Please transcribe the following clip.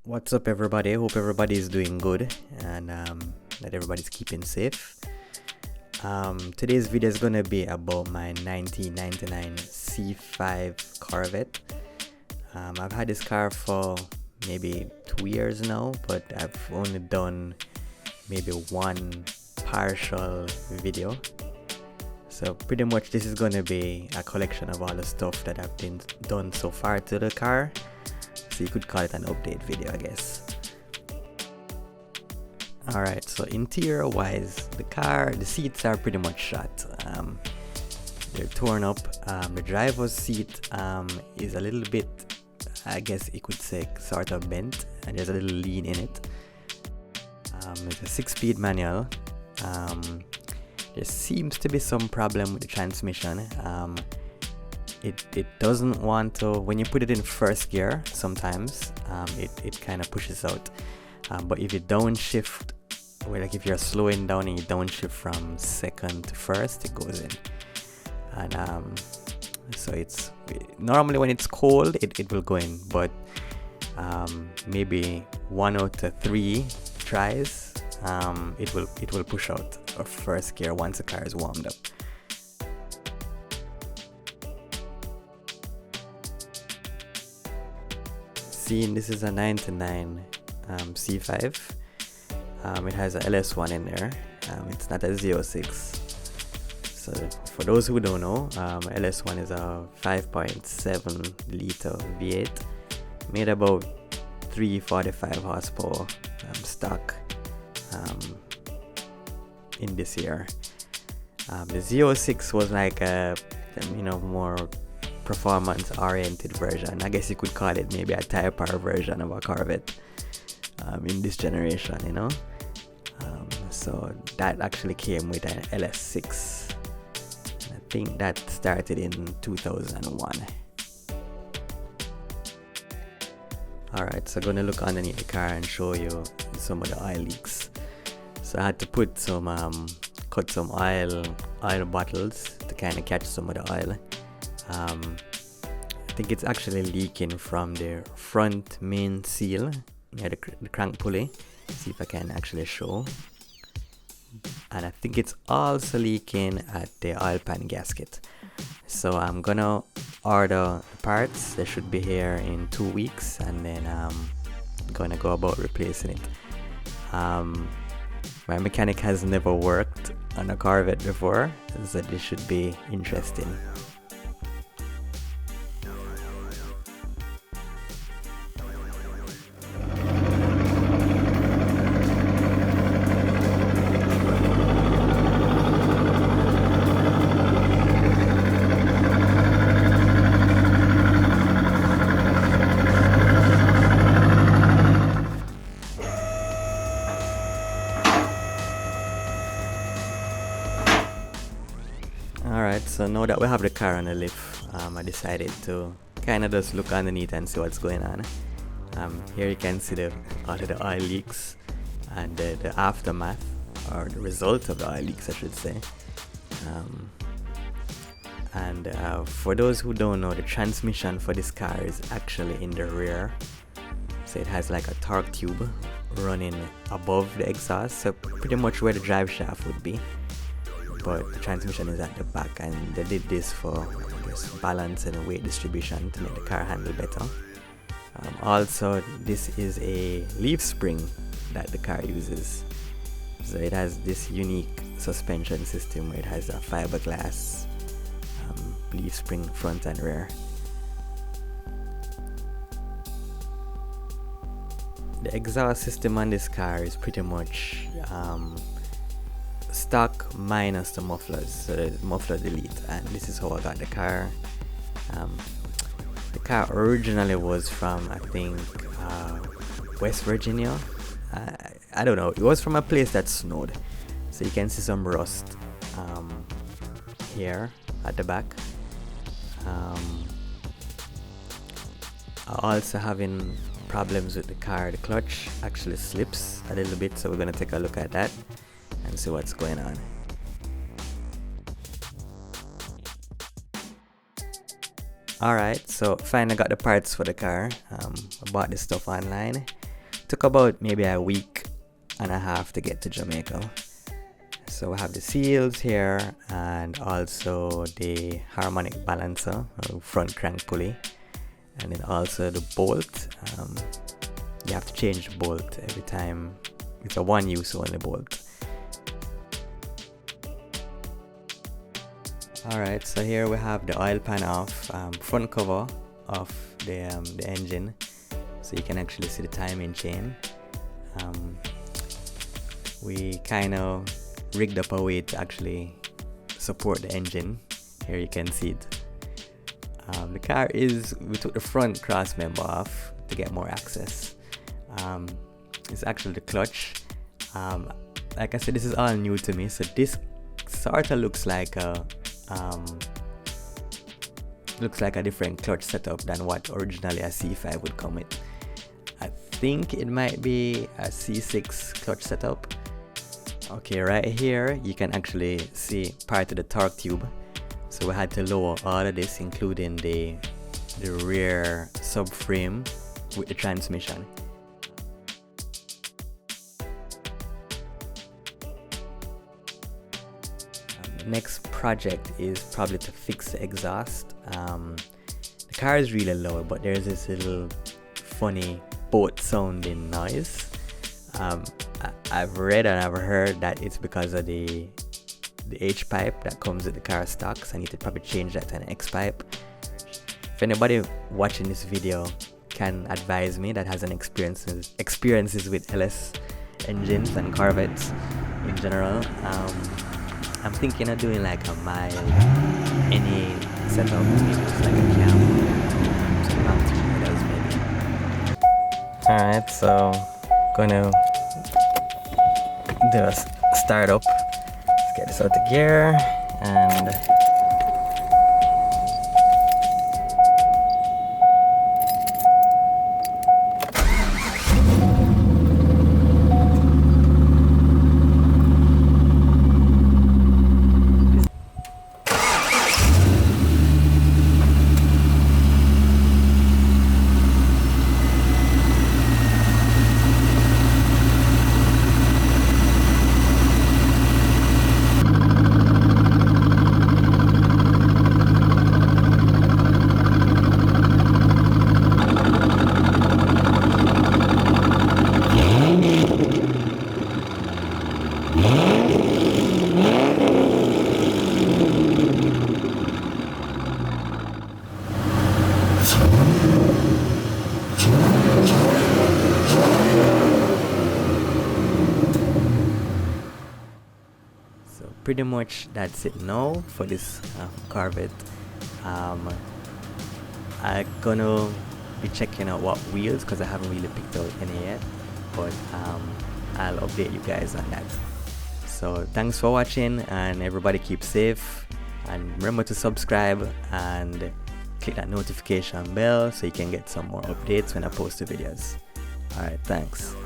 What's up, everybody? Hope everybody is doing good and that everybody's keeping safe. Today's video is gonna be about my 1999 C5 Corvette. I've had this car for maybe 2 years now, but I've only done maybe one partial video. So pretty much this is gonna be a collection of all the stuff that I've been done so far to the car. So you could call it an update video, I guess. Alright, so interior wise, the seats are pretty much shot. They're torn up. The driver's seat is a little bit, I guess you could say, sort of bent, and there's a little lean in it. It's a 6-speed manual. There seems to be some problem with the transmission. It doesn't want to, when you put it in first gear, sometimes it kind of pushes out. But if you downshift, like if you're slowing down and you downshift from second to first, it goes in. And so it's normally when it's cold, it will go in, but maybe 1 out of 3 tries, it will push out of first gear once the car is warmed up. Seeing this is a 99 C5. It has a LS1 in there. It's not a 06. So for those who don't know, LS1 is a 5.7 liter V8, made about 345 horsepower stock in this year. The 06 was like a more performance oriented version. I guess you could call it maybe a Type R version of a Corvette in this generation, so that actually came with an LS6. I think that started in 2001. Alright, so I'm gonna look underneath the car and show you some of the oil leaks. So I had to put some cut some oil bottles to kind of catch some of the oil. I think it's actually leaking from the front main seal near the crank pulley. See if I can actually show. And I think it's also leaking at the oil pan gasket. So I'm gonna order the parts. They should be here in 2 weeks, and then I'm gonna go about replacing it. My mechanic has never worked on a Corvette before, so this should be interesting. Alright, so now that we have the car on the lift, I decided to kind of just look underneath and see what's going on. Here you can see all of the oil leaks and the aftermath, or the result of the oil leaks, I should say. And for those who don't know, the transmission for this car is actually in the rear. So it has like a torque tube running above the exhaust, so pretty much where the drive shaft would be. But the transmission is at the back, and they did this for, I guess, balance and weight distribution to make the car handle better. Also, this is a leaf spring that the car uses. So it has this unique suspension system where it has a fiberglass leaf spring front and rear. The exhaust system on this car is pretty much stock minus the mufflers, so the muffler delete, and this is how I got the car. The car originally was from, I think, West Virginia. I don't know, it was from a place that snowed, so you can see some rust here at the back. Also having problems with the car. The clutch actually slips a little bit, so we're going to take a look at that and see what's going on. Alright, so finally got the parts for the car. I bought this stuff online. Took about maybe a week and a half to get to Jamaica. So we have the seals here and also the harmonic balancer, front crank pulley, and then also the bolt. You have to change the bolt every time. It's a one use only bolt. Alright, so here we have the oil pan off, front cover of the engine, so you can actually see the timing chain. We kind of rigged up a way to actually support the engine. Here you can see it. The car we took the front cross member off to get more access. It's actually the clutch. Like I said, this is all new to me, so this sort of looks like a different clutch setup than what originally a C5 would come with. I think it might be a C6 clutch setup. Okay, right here you can actually see part of the torque tube, so we had to lower all of this, including the rear subframe with the transmission. Next project is probably to fix the exhaust. The car is really loud, but there's this little funny boat sounding noise. I've read and I've heard that it's because of the H pipe that comes with the car stock, so I need to probably change that to an X pipe. If anybody watching this video can advise me that has an experiences with LS engines and Corvettes in general, I'm thinking of doing like a mild NA setup, just like a cam, some long-term maybe. Alright, so gonna do a startup. Let's get this out of gear and pretty much that's it now for this Corvette. I'm gonna be checking out what wheels, because I haven't really picked out any yet, but I'll update you guys on that. So thanks for watching, and everybody keep safe, and remember to subscribe and click that notification bell so you can get some more updates when I post the videos. Alright, thanks.